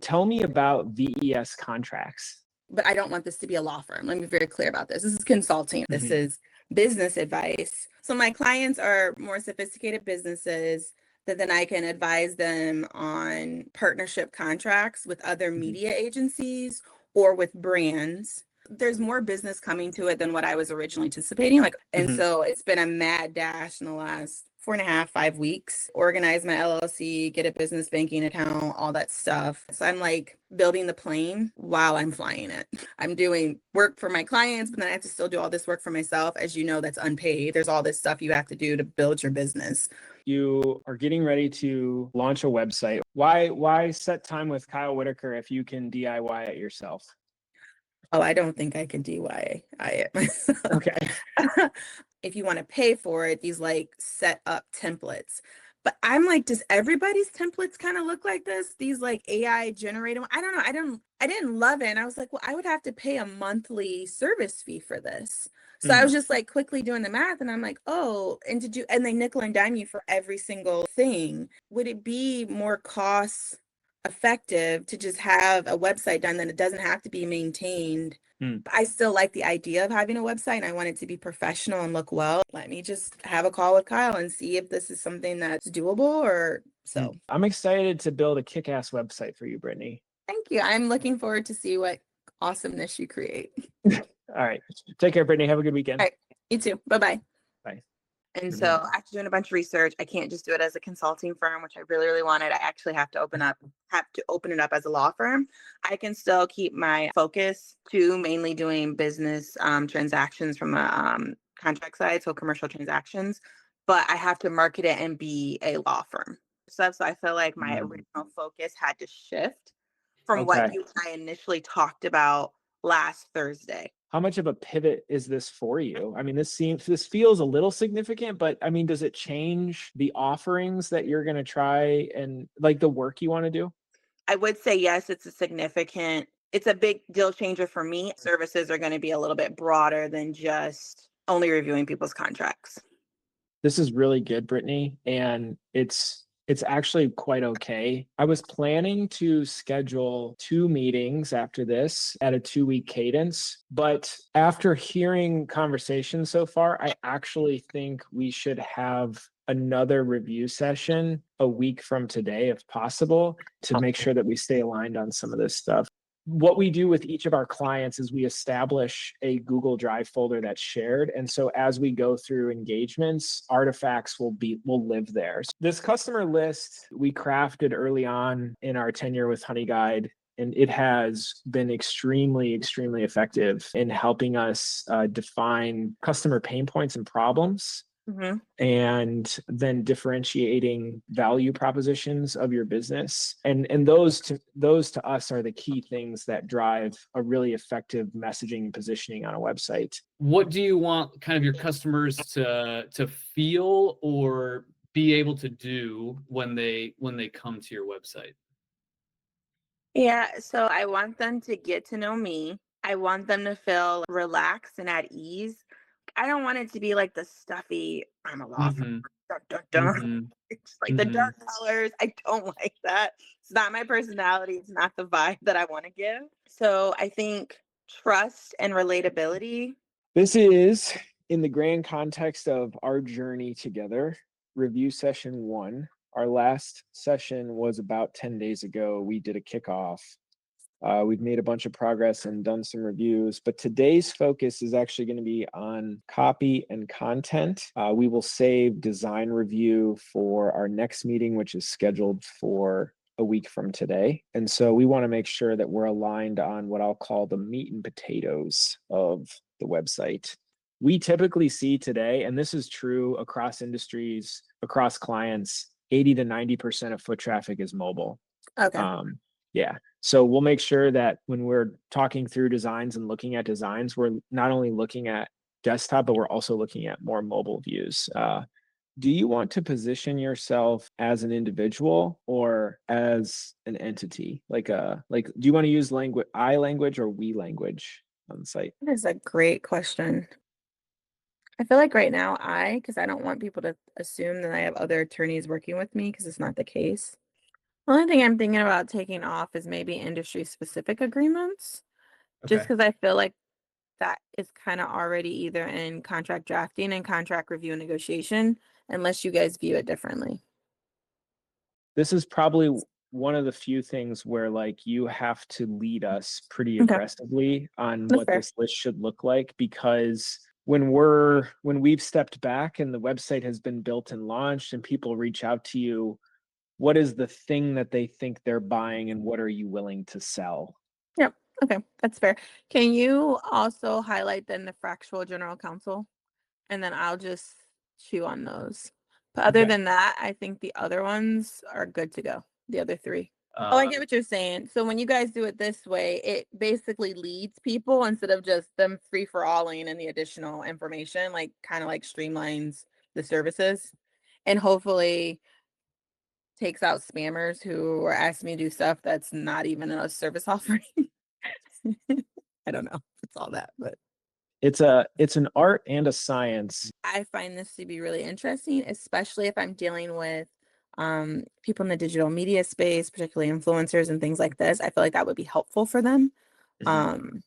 Tell me about VES contracts. But I don't want this to be a law firm. Let me be very clear about this. This is consulting. This is business advice. So my clients are more sophisticated businesses that then I can advise them on partnership contracts with other media agencies or with brands. There's more business coming to it than what I was originally anticipating. So it's been a mad dash in the last 4.5, 5 weeks, organize my LLC, get a business banking account, all that stuff. So I'm like building the plane while I'm flying it. I'm doing work for my clients, but then I have to still do all this work for myself. As you know, that's unpaid. There's all this stuff you have to do to build your business. You are getting ready to launch a website. Why set time with Kyle Whitaker if you can DIY it yourself? Oh, I don't think I can DIY it myself. Okay. If you want to pay for it, these like set up templates. But I'm like, does everybody's templates kind of look like this? These like AI generated? I don't know. I didn't love it. And I was like, well, I would have to pay a monthly service fee for this. So I was just like quickly doing the math and I'm like, oh, and they nickel and dime you for every single thing. Would it be more cost effective to just have a website done, then it doesn't have to be maintained? I still like the idea of having a website and I want it to be professional and look well. Let me just have a call with Kyle and see if this is something that's doable or so. I'm excited to build a kick-ass website for you, Brittney. Thank you. I'm looking forward to see what awesomeness you create. All right. Take care, Brittney. Have a good weekend. All right. You too. Bye-bye. Bye. And so after doing a bunch of research, I can't just do it as a consulting firm, which I really, really wanted. I actually have to open it up as a law firm. I can still keep my focus to mainly doing business transactions from a contract side, so commercial transactions, but I have to market it and be a law firm. So I feel like my original focus had to shift from what you and I initially talked about last Thursday. How much of a pivot is this for you? I mean, this feels a little significant, but I mean, does it change the offerings that you're going to try and like the work you want to do? I would say yes, it's a big deal changer for me. Services are going to be a little bit broader than just only reviewing people's contracts. This is really good, Brittney, and it's actually quite okay. I was planning to schedule 2 meetings after this at a 2-week cadence, but after hearing conversations so far, I actually think we should have another review session a week from today, if possible, to make sure that we stay aligned on some of this stuff. What we do with each of our clients is we establish a Google Drive folder that's shared. And so as we go through engagements, artifacts will live there. So this customer list we crafted early on in our tenure with Honeyguide, and it has been extremely, extremely effective in helping us define customer pain points and problems. And then differentiating value propositions of your business. And those to us are the key things that drive a really effective messaging and positioning on a website. What do you want kind of your customers to feel or be able to do when they come to your website? Yeah, so I want them to get to know me. I want them to feel relaxed and at ease. I don't want it to be like the stuffy, I'm a law firm. It's like the dark colors. I don't like that. It's not my personality. It's not the vibe that I want to give. So I think trust and relatability. This is, in the grand context of our journey together, review session 1. Our last session was about 10 days ago. We did a kickoff. We've made a bunch of progress and done some reviews, but today's focus is actually going to be on copy and content. We will save design review for our next meeting, which is scheduled for a week from today. And so we want to make sure that we're aligned on what I'll call the meat and potatoes of the website. We typically see today, and this is true across industries, across clients, 80 to 90% of foot traffic is mobile. Okay. Yeah. So we'll make sure that when we're talking through designs and looking at designs, we're not only looking at desktop, but we're also looking at more mobile views. Do you want to position yourself as an individual or as an entity? Do you want to use I language or we language on the site? That is a great question. I feel like right now because I don't want people to assume that I have other attorneys working with me because it's not the case. The only thing I'm thinking about taking off is maybe industry specific agreements, just Okay. because I feel like that is kind of already either in contract drafting and contract review and negotiation, unless you guys view it differently. This is probably one of the few things where like you have to lead us pretty Okay, aggressively on that's what fair. this list should look like, because when we've stepped back and the website has been built and launched and people reach out to you, what is the thing that they think they're buying and what are you willing to sell? Yep. Okay, that's fair. Can you also highlight then the fractional general counsel? And then I'll just chew on those. But other Okay. than that, I think the other ones are good to go. The other three. Oh, I get what you're saying. So when you guys do it this way, it basically leads people instead of just them free for alling and the additional information, like kind of like streamlines the services and hopefully takes out spammers who are asking me to do stuff that's not even a service offering. I don't know if it's all that, but It's an art and a science. I find this to be really interesting, especially if I'm dealing with people in the digital media space, particularly influencers and things like this. I feel like that would be helpful for them. Um,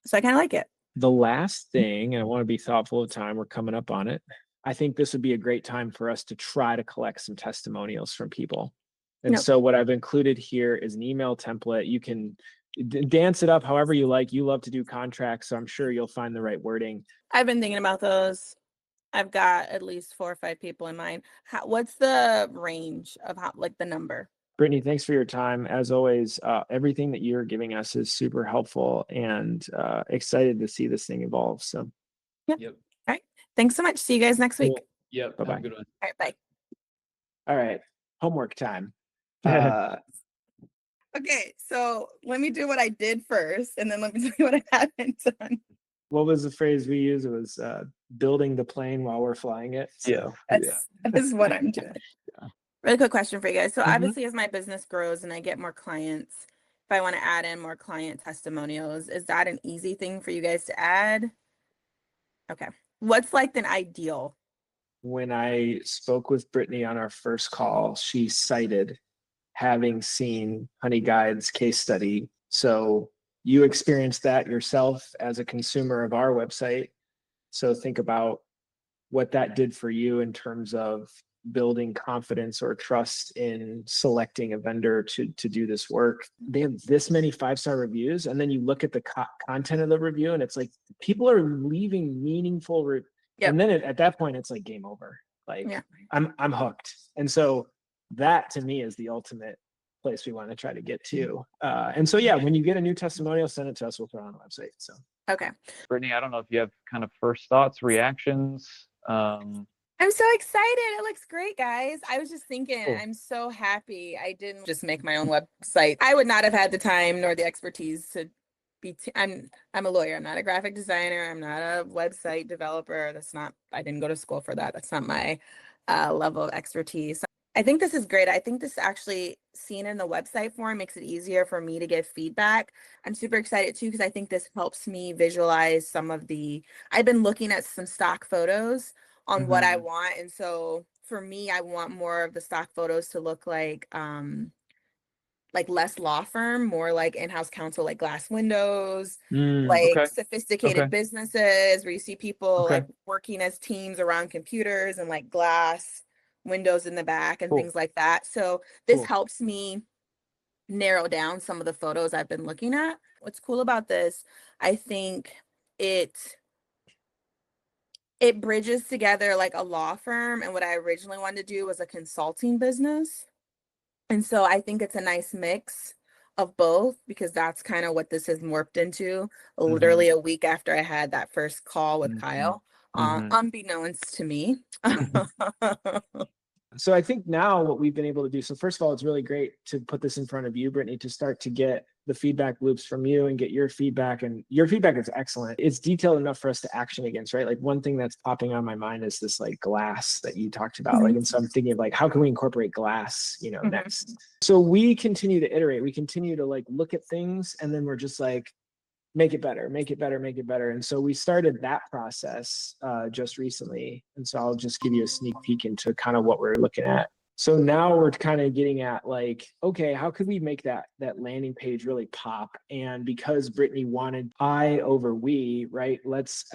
so I kind of like it. The last thing, and I want to be thoughtful of time, we're coming up on it. I think this would be a great time for us to try to collect some testimonials from people. And Yep. so what I've included here is an email template. You can dance it up however you like. You love to do contracts, so I'm sure you'll find the right wording. I've been thinking about those. I've got at least 4 or 5 people in mind. What's the range of like the number? Brittney, thanks for your time. As always, everything that you're giving us is super helpful and excited to see this thing evolve. So, Yep. All right. Thanks so much. See you guys next week. Cool. Yep. Bye-bye. Have a good one. All right. Bye. All right, homework time. Okay, so let me do what I did first, and then let me tell you what I haven't done. What was the phrase we used? It was building the plane while we're flying it. So, That is what I'm doing. Really quick question for you guys. So Mhm. obviously, as my business grows and I get more clients, if I want to add in more client testimonials, is that an easy thing for you guys to add? Okay. What's like an ideal? When I spoke with Brittney on our first call, she cited having seen Honeyguide's case study. So you experienced that yourself as a consumer of our website. So think about what that did for you in terms of building confidence or trust in selecting a vendor to do this work. They have this many 5-star reviews, and then you look at the content of the review and it's like people are leaving meaningful and then at that point it's like game over. Like I'm hooked. And so that to me is the ultimate place we want to try to get to. And so when you get a new testimonial, send it to us, we'll put it on the website. So Okay. Brittney, I don't know if you have kind of first thoughts, reactions. I'm so excited. It looks great, guys. I was just thinking, Cool. I'm so happy I didn't just make my own website. I would not have had the time nor the expertise to be, I'm a lawyer. I'm not a graphic designer. I'm not a website developer. I didn't go to school for that. That's not my level of expertise. I think this is great. I think this actually seen in the website form makes it easier for me to give feedback. I'm super excited too, because I think this helps me visualize I've been looking at some stock photos on what I want. And so for me, I want more of the stock photos to look like less law firm, more like in-house counsel, like glass windows, like Okay. sophisticated businesses where you see people Okay. like working as teams around computers and like glass windows in the back and Cool. things like that. So this Cool. helps me narrow down some of the photos I've been looking at. What's cool about this, I think it bridges together like a law firm and what I originally wanted to do was a consulting business. And so I think it's a nice mix of both because that's kind of what this has morphed into literally a week after I had that first call with Kyle, unbeknownst to me. So I think now what we've been able to do, so first of all, it's really great to put this in front of you, Brittney, to start to get the feedback loops from you and get your feedback. And your feedback is excellent. It's detailed enough for us to action against, right? Like one thing that's popping on my mind is this like glass that you talked about. Like, and so I'm thinking of like, how can we incorporate glass, next? So we continue to iterate. We continue to like look at things and then we're just like, make it better, make it better, make it better. And so we started that process just recently. And so I'll just give you a sneak peek into kind of what we're looking at So now we're kind of getting at like, okay, how could we make that landing page really pop? And because Brittney wanted I over we, right? Let's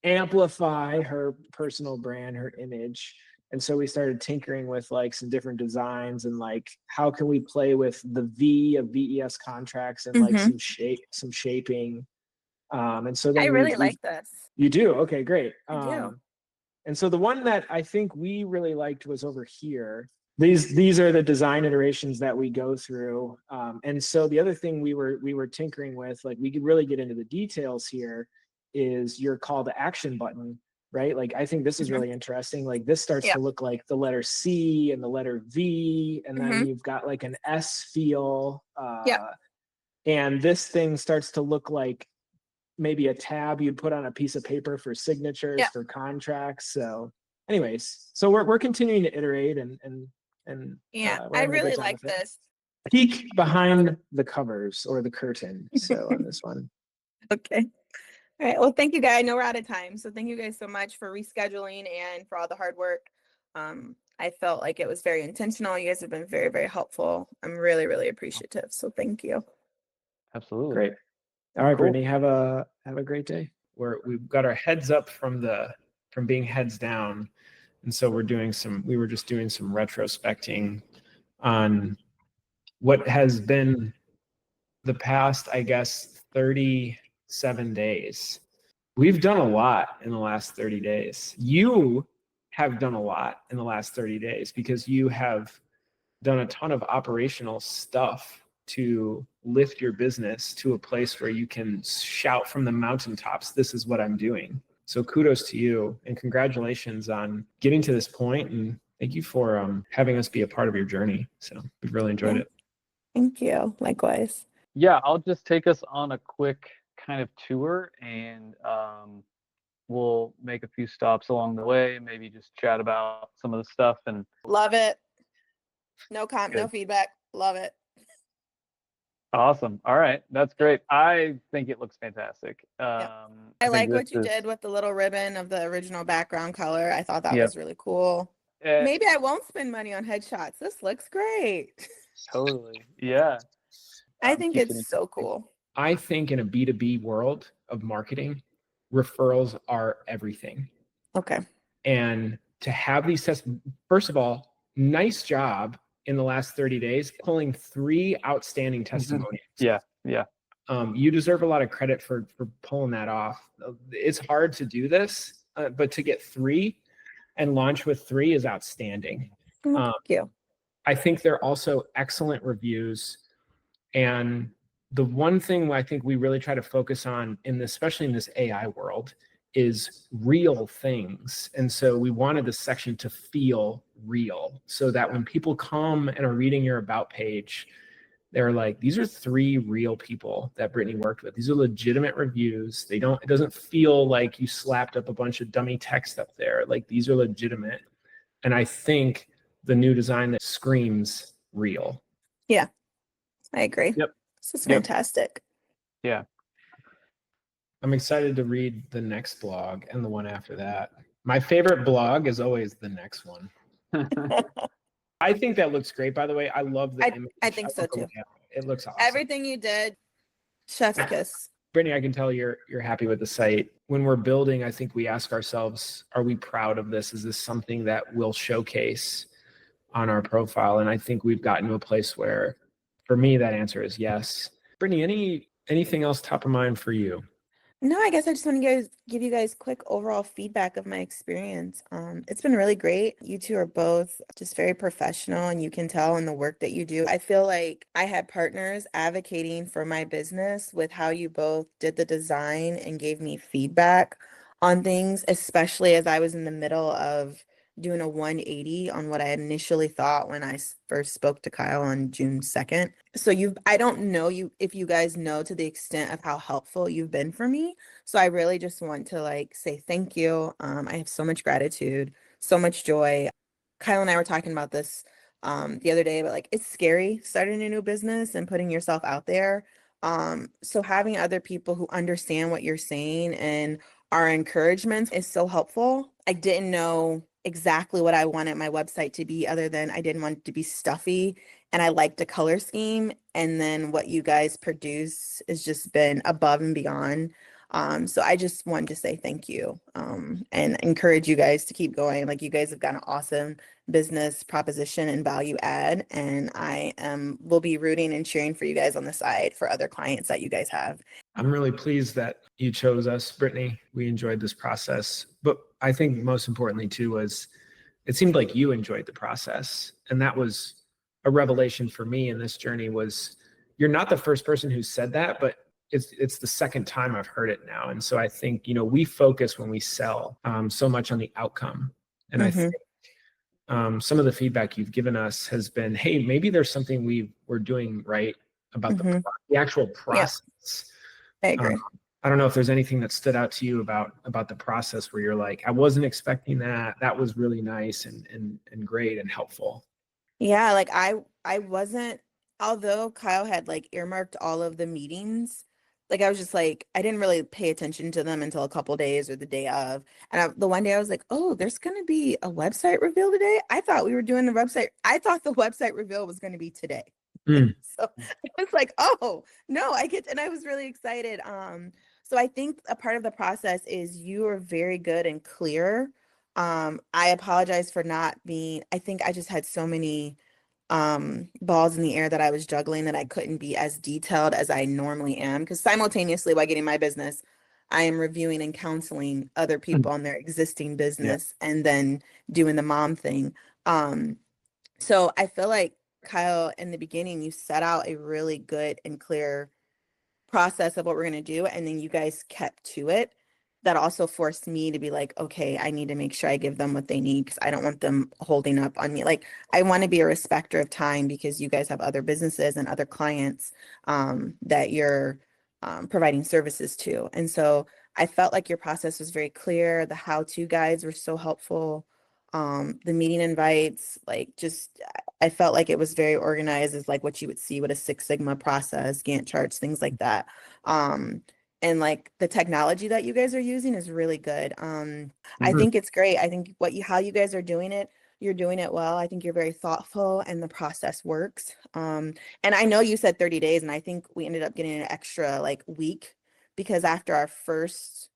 amplify her personal brand, her image. And so we started tinkering with like some different designs and like how can we play with the V of VES contracts and like some shaping. And so then I really like this. You do? Okay, great. I do. And so the one that I think we really liked was over here. These are the design iterations that we go through. And so the other thing we were tinkering with, like we could really get into the details here, is your call to action button, right? Like I think this is really interesting. Like this starts to look like the letter C and the letter V, and then you've got like an S feel. And this thing starts to look like maybe a tab you'd put on a piece of paper for signatures, for contracts. So anyways, so we're continuing to iterate and I really like this. Peek behind the covers or the curtain. So on this one. Okay. All right. Well, thank you guys. I know we're out of time. So thank you guys so much for rescheduling and for all the hard work. I felt like it was very intentional. You guys have been very, very helpful. I'm really, really appreciative. So thank you. Absolutely. Great. All right, Cool. Brittney, have a great day. We've got our heads up from being heads down. And so we were just doing some retrospecting on what has been the past, I guess, 37 days. We've done a lot in the last 30 days. You have done a lot in the last 30 days because you have done a ton of operational stuff to lift your business to a place where you can shout from the mountaintops, this is what I'm doing. So kudos to you and congratulations on getting to this point, and thank you for having us be a part of your journey. So we've really enjoyed it. Thank you. Likewise. Yeah, I'll just take us on a quick kind of tour, and we'll make a few stops along the way, maybe just chat about some of the stuff. And Love it. No feedback. Love it. awesome. All right, that's great. I think it looks fantastic. I like what you did with the little ribbon of the original background color. I thought that was really cool. Maybe I won't spend money on headshots. This looks great. Totally. Yeah. I think it's so cool. I think in a B2B world of marketing, referrals are everything. Okay. And to have these tests, first of all, nice job in the last 30 days, pulling 3 outstanding testimonials. Yeah. You deserve a lot of credit for pulling that off. It's hard to do this, but to get 3 and launch with 3 is outstanding. Thank you. I think they're also excellent reviews. And the one thing I think we really try to focus on especially in this AI world, is real things. And so we wanted this section to feel real so that when people come and are reading your about page, they're like, these are 3 real people that Brittney worked with. These are legitimate reviews. It doesn't feel like you slapped up a bunch of dummy text up there. Like these are legitimate. And I think the new design that screams real. Yeah, I agree. Yep. This is fantastic. Yeah. I'm excited to read the next blog and the one after that. My favorite blog is always the next one. I think that looks great, by the way. I love the image. I think so too. It looks awesome. Everything you did, chef's kiss. Brittney, I can tell you're happy with the site. When we're building, I think we ask ourselves, are we proud of this? Is this something that we'll showcase on our profile? And I think we've gotten to a place where, for me, that answer is yes. Brittney, anything else top of mind for you? No, I guess I just want to give you guys quick overall feedback of my experience. It's been really great. You two are both just very professional, and you can tell in the work that you do. I feel like I had partners advocating for my business with how you both did the design and gave me feedback on things, especially as I was in the middle of doing a 180 on what I initially thought when I first spoke to Kyle on June 2nd. So I don't know if you guys know to the extent of how helpful you've been for me. So I really just want to say thank you. I have so much gratitude, so much joy. Kyle and I were talking about this the other day, but it's scary starting a new business and putting yourself out there. So having other people who understand what you're saying and our encouragement is so helpful. I didn't know exactly what I wanted my website to be, other than I didn't want it to be stuffy, and I liked the color scheme. And then what you guys produce has just been above and beyond. So I just wanted to say thank you, and encourage you guys to keep going. Like, you guys have got an awesome business proposition and value add, and I will be rooting and cheering for you guys on the side for other clients that you guys have. I'm really pleased that you chose us, Brittney. We enjoyed this process, but I think most importantly too was it seemed like you enjoyed the process, and that was a revelation for me in this journey. Was you're not the first person who said that, but it's the second time I've heard it now. And so I think, we focus when we sell so much on the outcome, and I think some of the feedback you've given us has been, hey, maybe there's something we're doing right about the actual process. I agree. I don't know if there's anything that stood out to you about the process where you're like, I wasn't expecting that. That was really nice and great and helpful. Yeah, like I wasn't, although Kyle had like earmarked all of the meetings, like I was just like, I didn't really pay attention to them until a couple days or the day of. And the one day I was like, oh, there's going to be a website reveal today. I thought we were doing the website. I thought the website reveal was going to be today. So it's like, oh no, and I was really excited. So I think a part of the process is you are very good and clear. I apologize for not being, I think I just had so many balls in the air that I was juggling that I couldn't be as detailed as I normally am, because simultaneously while getting my business, I am reviewing and counseling other people on their existing business and then doing the mom thing. So I feel like, Kyle, in the beginning, you set out a really good and clear process of what we're going to do, and then you guys kept to it. That also forced me to be like, okay, I need to make sure I give them what they need, because I don't want them holding up on me. Like, I want to be a respecter of time, because you guys have other businesses and other clients that you're providing services to. And so I felt like your process was very clear. The how-to guides were so helpful. The meeting invites, like, just, I felt like it was very organized, as like what you would see with a Six Sigma process, Gantt charts, things like that. And like the technology that you guys are using is really good. I think it's great. I think how you guys are doing it, you're doing it well. I think you're very thoughtful and the process works. And I know you said 30 days, and I think we ended up getting an extra like week, because after our first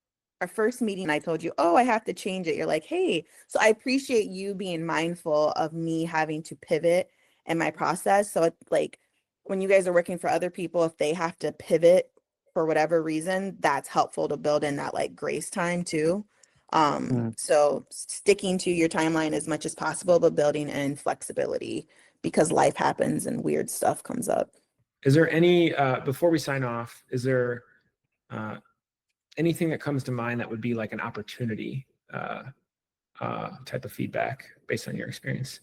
meeting, I told you, oh, I have to change it. You're like, hey, so I appreciate you being mindful of me having to pivot in my process. So it's like, when you guys are working for other people, if they have to pivot for whatever reason, that's helpful to build in that like grace time too. So sticking to your timeline as much as possible, but building in flexibility, because life happens and weird stuff comes up. Is there any, before we sign off, is there anything that comes to mind that would be like an opportunity type of feedback based on your experience?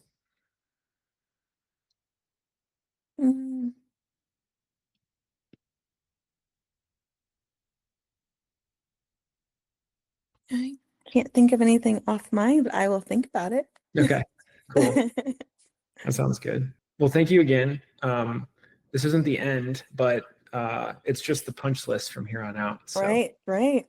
I can't think of anything off mine, but I will think about it. Okay, cool. That sounds good. Well, thank you again. This isn't the end, but it's just the punch list from here on out. So. Right.